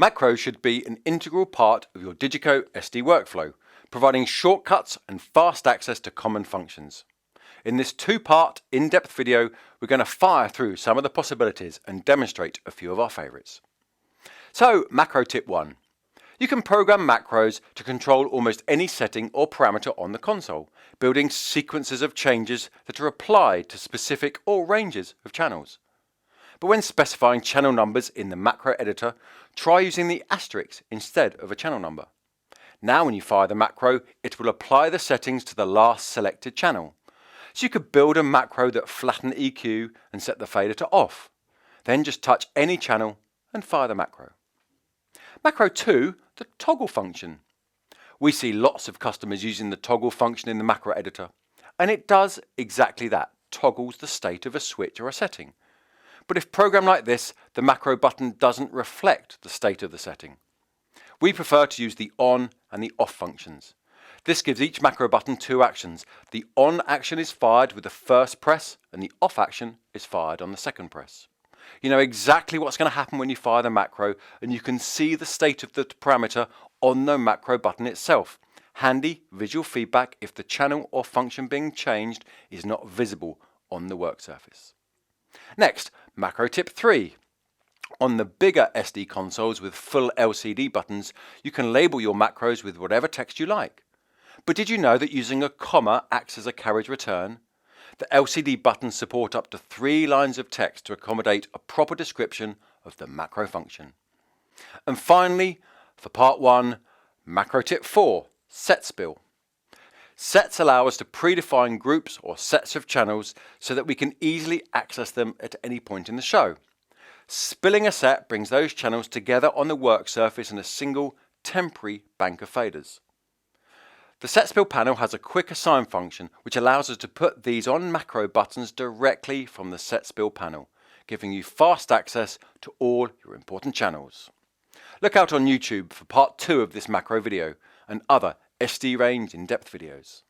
Macros should be an integral part of your DiGiCo SD workflow, providing shortcuts and fast access to common functions. In this two-part, in-depth video, we're going to fire through some of the possibilities and demonstrate a few of our favorites. So, macro tip 1. You can program macros to control almost any setting or parameter on the console, building sequences of changes that are applied to specific or ranges of channels. But when specifying channel numbers in the macro editor, try using the asterisk instead of a channel number. Now when you fire the macro, it will apply the settings to the last selected channel. So you could build a macro that flatten EQ and set the fader to off. Then just touch any channel and fire the macro. Macro 2, the toggle function. We see lots of customers using the toggle function in the macro editor, and it does exactly that, toggles the state of a switch or a setting. But if programmed like this, the macro button doesn't reflect the state of the setting. We prefer to use the on and the off functions. This gives each macro button two actions. The on action is fired with the first press, and the off action is fired on the second press. You know exactly what's going to happen when you fire the macro, and you can see the state of the parameter on the macro button itself. Handy visual feedback if the channel or function being changed is not visible on the work surface. Next, macro tip 3. On the bigger SD consoles with full LCD buttons, you can label your macros with whatever text you like. But did you know that using a comma acts as a carriage return? The LCD buttons support up to 3 lines of text to accommodate a proper description of the macro function. And finally, for part 1, macro tip 4, set spill. Sets allow us to predefine groups or sets of channels so that we can easily access them at any point in the show. Spilling a set brings those channels together on the work surface in a single temporary bank of faders. The set spill panel has a quick assign function which allows us to put these on macro buttons directly from the set spill panel, giving you fast access to all your important channels. Look out on YouTube for part 2 of this macro video and other SD range in-depth videos.